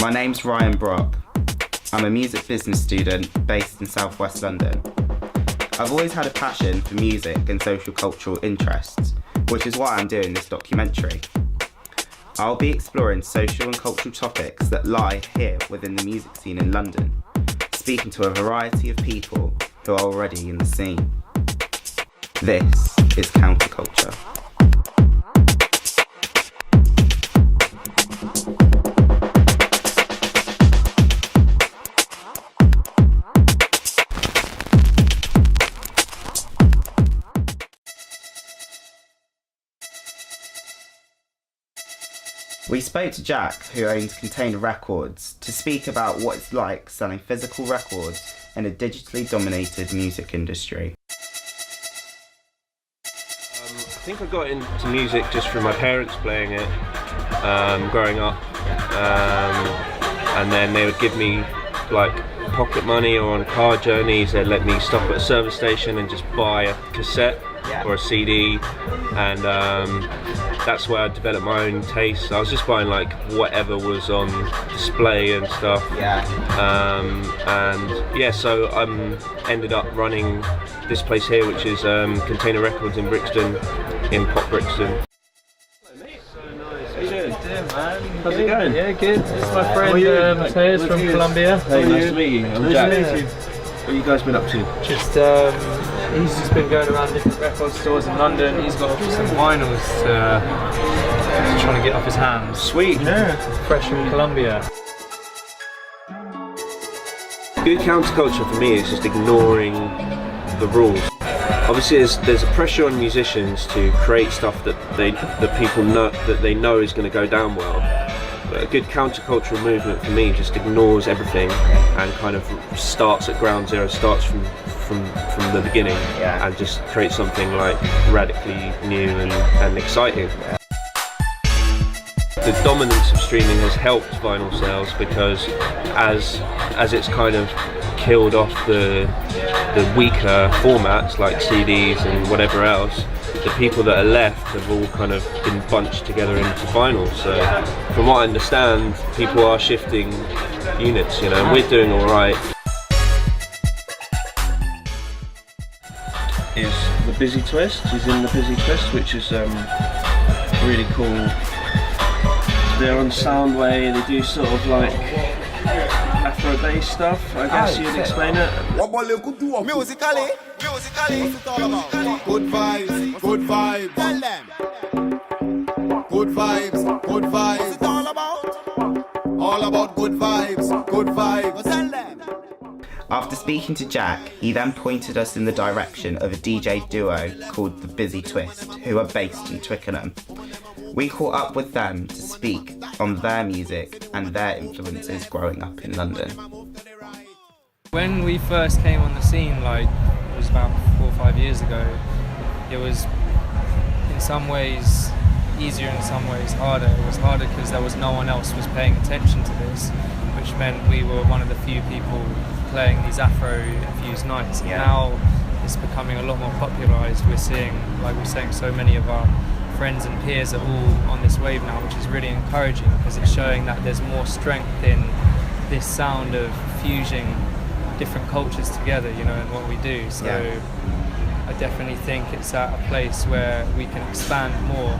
My name's Ryan Brock. I'm a music business student based in southwest London. I've always had a passion for music and social cultural interests, which is why I'm doing this documentary. I'll be exploring social and cultural topics that lie here within the music scene in London, speaking to a variety of people who are already in the scene. This is Kounter Kulture. We spoke to Jack, who owns Kounter Records, to speak about what it's like selling physical records in a digitally dominated music industry. I think I got into music just from my parents playing it, growing up, and then they would give me like pocket money, or on car journeys they'd let me stop at a service station and just buy a cassette or a CD, and that's where I developed my own taste. I was just buying like whatever was on display and stuff. So I ended up running this place here, which is Kounter Records in Brixton, in Pop Brixton. Hello mate. So nice. How you doing? Man? How's it going? Yeah, good. This is my friend Matthias from Colombia. Hey, nice to meet you. I'm Jack. What have you guys been up to? He's just been going around different record stores in London. He's got some vinyls he's trying to get off his hands. Sweet. Yeah. Fresh from Colombia. Good counterculture for me is just ignoring the rules. Obviously, there's a pressure on musicians to create stuff that people know is going to go down well. But a good countercultural movement for me just ignores everything and kind of starts at ground zero, starts from the beginning, and just creates something like radically new and exciting. The dominance of streaming has helped vinyl sales because as it's kind of killed off the weaker formats like CDs and whatever else, the people that are left have all kind of been bunched together into vinyl. So from what I understand, people are shifting units, you know, and we're doing all right. Is the Busy Twist. He's in the Busy Twist, which is really cool. They're on Soundway. They do sort of like Afro bass stuff, I guess you'd explain it. Musically, good vibes, good vibes. Tell them. Good vibes, good vibes. What's it all about? All about good vibes, good vibes. Tell them. After speaking to Jack, he then pointed us in the direction of a DJ duo called the Busy Twist, who are based in Twickenham. We caught up with them to speak on their music and their influences growing up in London. When we first came on the scene, like it was about 4 or 5 years ago, it was in some ways easier, in some ways harder. It was harder because there was no one else was paying attention to this, which meant we were one of the few people playing these Afro-infused nights. Now it's becoming a lot more popularised. We're seeing, like we're saying, so many of our friends and peers are all on this wave now, which is really encouraging because it's showing that there's more strength in this sound of fusing different cultures together, you know, in what we do. So I definitely think it's at a place where we can expand more.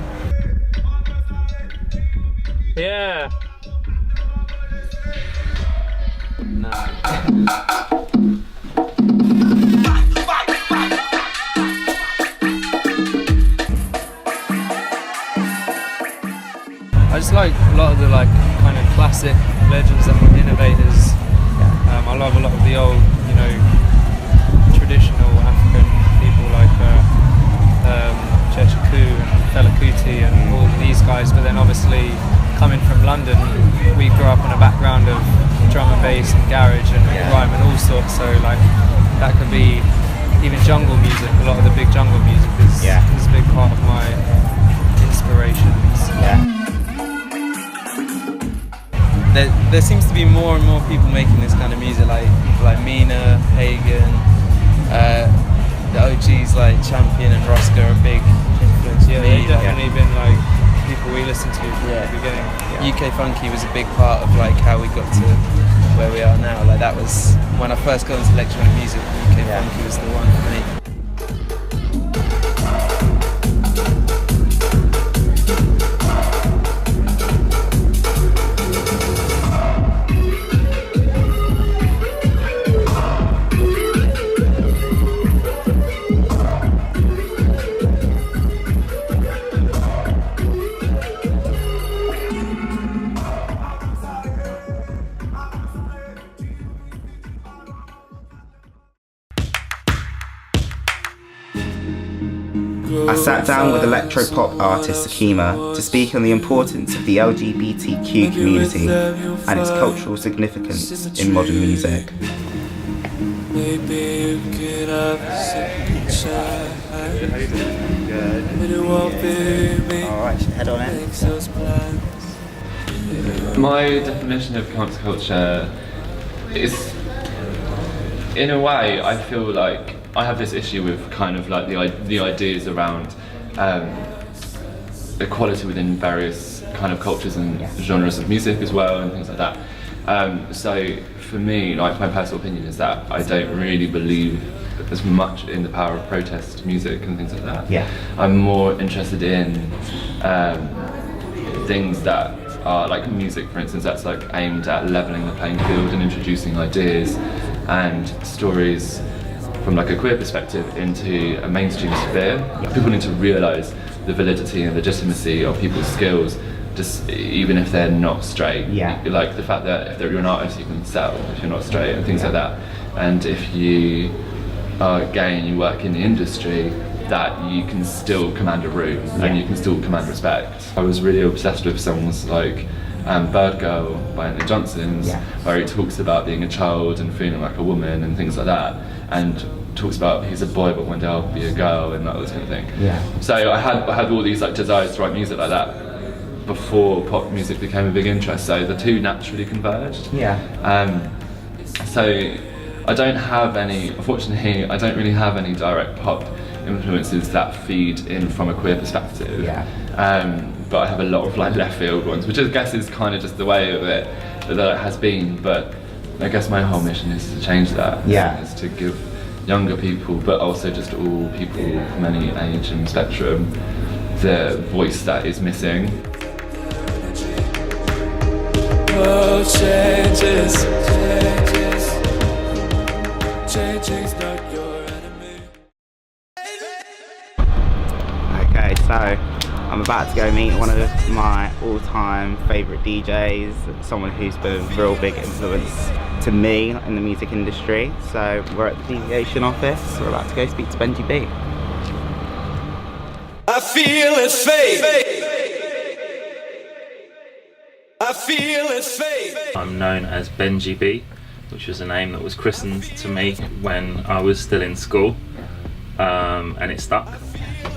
Yeah. I just like a lot of the kind of classic legends that were innovators. I love a lot of the old, you know, traditional African people like Chechiku and Fela Kuti and all these guys. But then obviously coming from London, we grew up in a background of drum and bass and garage and grime and all sorts. So like that could be even jungle music. A lot of the big jungle music is a big part of my inspirations. There seems to be more and more people making this kind of music, like Mina, Hagen, the OGs like Champion and Roscoe are a big influence. Yeah, they've definitely been like people we listened to from the beginning. UK Funky was a big part of like how we got to where we are now. Like that was when I first got into electronic music. UK Funky was the one for me. I sat down with electro-pop artist Sakima to speak on the importance of the LGBTQ community and its cultural significance in modern music. Alright, head on it. My definition of counter culture is, in a way, I feel like I have this issue with kind of like the ideas around equality within various kind of cultures and genres of music as well and things like that. So for me, like my personal opinion is that I don't really believe as much in the power of protest music and things like that. Yeah. I'm more interested in things that are like music, for instance, that's like aimed at leveling the playing field and introducing ideas and stories from like a queer perspective into a mainstream sphere. People need to realise the validity and legitimacy of people's skills, just even if they're not straight. Yeah. Like the fact that if you're an artist, you can sell if you're not straight and things like that. And if you are gay and you work in the industry, that you can still command a room and you can still command respect. I was really obsessed with songs like Bird Girl by Anthony Johnson's, where he talks about being a child and feeling like a woman and things like that, and talks about he's a boy but one day I'll be a girl and that kind of thing. Yeah. So I had all these like desires to write music like that before pop music became a big interest. So the two naturally converged. Yeah. So I don't have any, unfortunately, I don't really have any direct pop influences that feed in from a queer perspective. Yeah. But I have a lot of like left field ones, which I guess is kind of just the way of it that it has been. But I guess my whole mission is to change that. Yeah. Is to give younger people, but also just all people from any age and spectrum, the voice that is missing. Oh, changes, changing's not your enemy. Okay, so I'm about to go meet one of my all-time favourite DJs, someone who's been a real big influence to me in the music industry. So we're at the deviation office, we're about to go speak to Benji B. I feel it's fate. I feel it's fate. I'm known as Benji B, which was a name that was christened to me when I was still in school, and it stuck.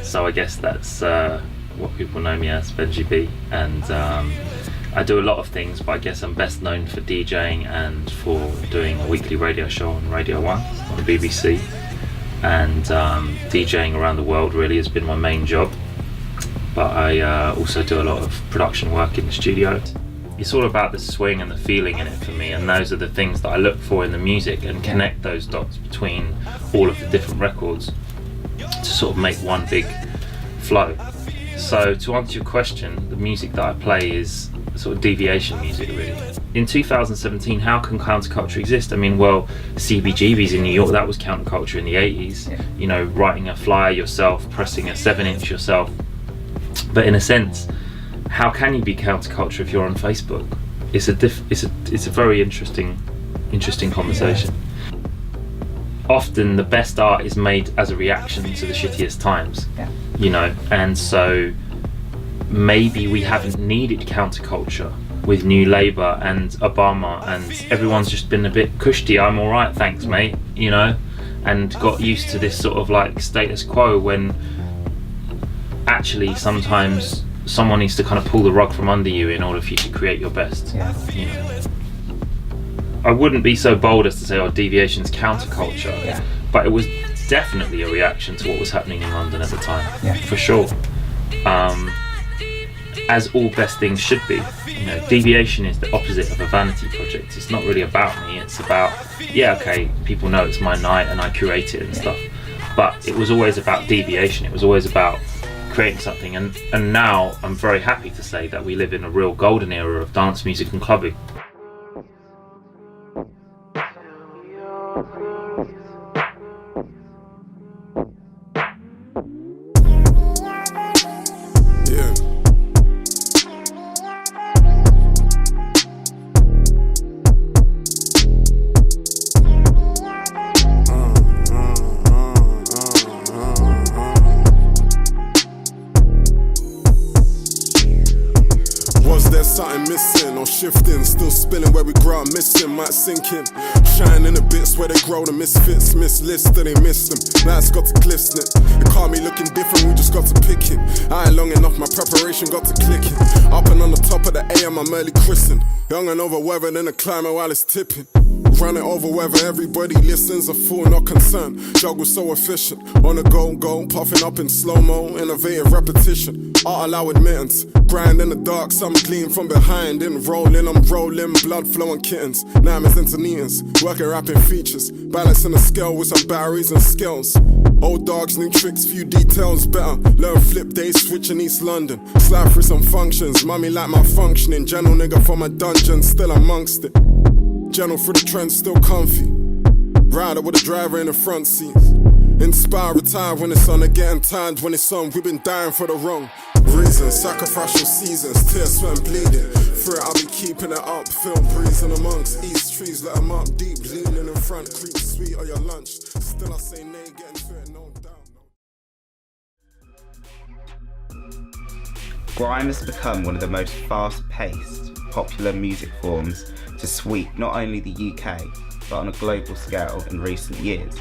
So I guess that's what people know me as, Benji B. And I do a lot of things, but I guess I'm best known for DJing and for doing a weekly radio show on Radio 1 on the BBC. And DJing around the world really has been my main job. But I also do a lot of production work in the studio. It's all about the swing and the feeling in it for me, and those are the things that I look for in the music and connect those dots between all of the different records to sort of make one big flow. So to answer your question, the music that I play is sort of deviation music really. In 2017, how can counterculture exist? I mean, well, CBGB's in New York, that was counterculture in the 80s. You know, writing a flyer yourself, pressing a 7-inch yourself. But in a sense, how can you be counterculture if you're on Facebook? It's a very interesting conversation. Often the best art is made as a reaction to the shittiest times, you know, and so maybe we haven't needed counterculture with New Labour and Obama, and everyone's just been a bit cushy, I'm alright, thanks mate, you know, and got used to this sort of like status quo, when actually sometimes someone needs to kind of pull the rug from under you in order for you to create your best. You know? I wouldn't be so bold as to say, oh, deviation's counterculture, but it was definitely a reaction to what was happening in London at the time, for sure. as all best things should be. You know, deviation is the opposite of a vanity project. It's not really about me. It's about, yeah, okay, people know it's my night and I curate it and stuff. But it was always about deviation. It was always about creating something. And now I'm very happy to say that we live in a real golden era of dance music and clubbing. Missing or shifting, still spilling where we grow up missing, might sink in. Shining the bits where they grow, the misfits, mislisted, they miss them. Now it's got to glisten it. It can't be looking different, we just got to pick it. I ain't long enough, my preparation got to click it. Up and on the top of the AM, I'm early christened. Young and overweathered in the climate while it's tipping. Run it over whether everybody listens, a fool not concerned. Juggle so efficient, on a go, puffing up in slow-mo, innovative repetition. Art allow admittance, grind in the dark, some gleam from behind. In rolling, I'm rolling, blood flowing kittens. Nymers into neons, working rapping features. Balancing the scale with some batteries and skills. Old dogs, new tricks, few details better. Learn flip days, switch in East London. Slide through some functions, mummy like my functioning. General nigga from a dungeon, still amongst it. General through the trends, still comfy. Rider with a driver in the front seats. Inspire, retire when it's on, getting tired when it's on. We've been dying for the wrong reasons. Sacrificial seasons, tears, sweat and bleeding. For it, I'll be keeping it up. Feel breezing amongst east trees, let them up deep. Leaning in front, creep sweet on your lunch. Still I say nay, getting to it, no doubt. Grime has become one of the most fast-paced, popular music forms to sweep not only the UK, but on a global scale in recent years.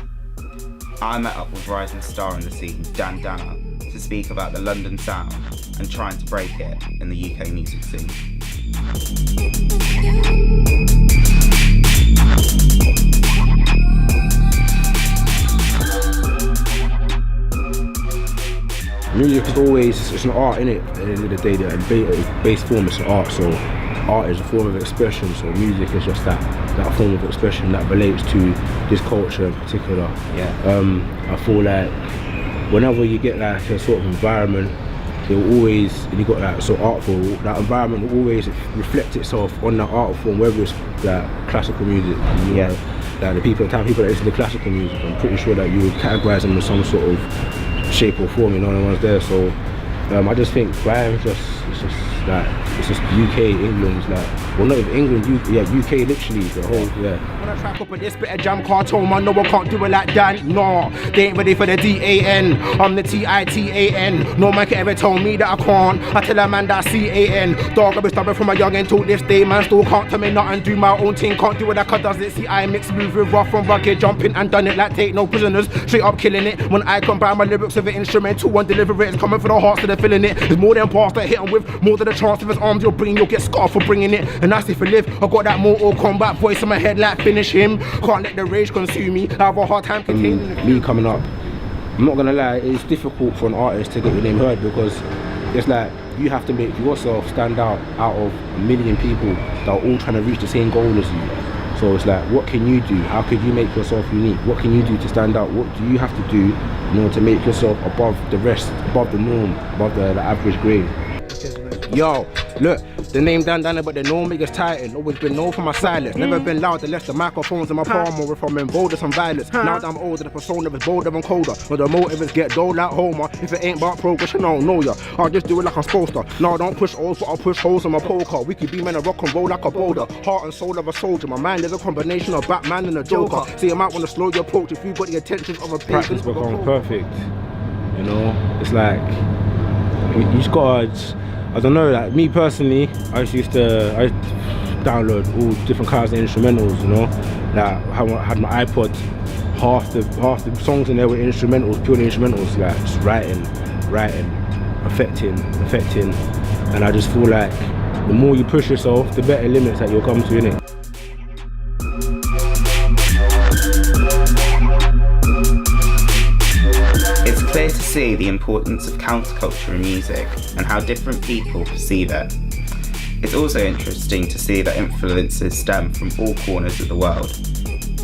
I met up with rising star in the scene, Dannah, to speak about the London sound and trying to break it in the UK music scene. Music is always, it's an art, innit? At the end of the day, the base form is an art, so art is a form of expression, so music is just that form of expression that relates to this culture in particular. I feel like whenever you get like a sort of environment, you got like so artful, that environment will always reflect itself on that art form, whether it's like classical music, you know, like the type of people that listen to classical music, I'm pretty sure that you would categorize them in some sort of shape or form, you know, the ones there. So I just think grime it's just UK, England, like, well, not even England, UK literally, the whole, When I track up on this bit of jam cartoon, man, no one can't do it like that, no. They ain't ready for the DAN, I'm the TITAN. No man can ever tell me that I can't. I tell a man that CAN. Dog, I've been stubborn from a young until this day, man, still can't tell me nothing, do my own thing, can't do what I could does it. See, I mix smooth with rough and rugged, jumping and done it like take no prisoners, straight up killing it. When I combine my lyrics with an instrumental and deliver it, it's coming for the hearts that are feeling it. There's more than past that hit them with, more than the chance of his arms you'll bring, you'll get scarred for bringing it. And that's if I live, I got that Mortal Kombat voice in my head like finish him. Can't let the rage consume me, I have a hard time containing it. Me coming up, I'm not gonna lie, it's difficult for an artist to get your name heard because it's like you have to make yourself stand out of a million people that are all trying to reach the same goal as you. So it's like, what can you do? How could you make yourself unique? What can you do to stand out? What do you have to do in order to make yourself above the rest, above the norm, above the average grade? Yo, look, the name Dannah, but the norm biggest titan. Always been known for my silence. Never been loud unless the microphone's in my palm or if I'm involved in some violence. Now that I'm older, the persona is bolder and colder. But the motive is get dull like Homer. If it ain't about progression, I don't know ya. I'll just do it like I'm supposed to. No, I don't push O's, but I'll push holes in my poker. We could be men of rock and roll like a boulder. Heart and soul of a soldier. My mind is a combination of Batman and a Joker. See, I might want to slow your approach if you've got the intentions of a practice become perfect. You know, it's like you just gotta. I don't know, like me personally, I download all different kinds of instrumentals, you know. Like I had my iPod, half the songs in there were instrumentals, purely instrumentals, like just writing, affecting, and I just feel like the more you push yourself, the better limits that you'll come to, innit? It's clear to see the importance of counterculture in music and how different people perceive it. It's also interesting to see that influences stem from all corners of the world,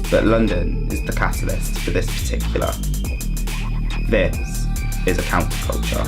but London is the catalyst for this particular. This is a counterculture.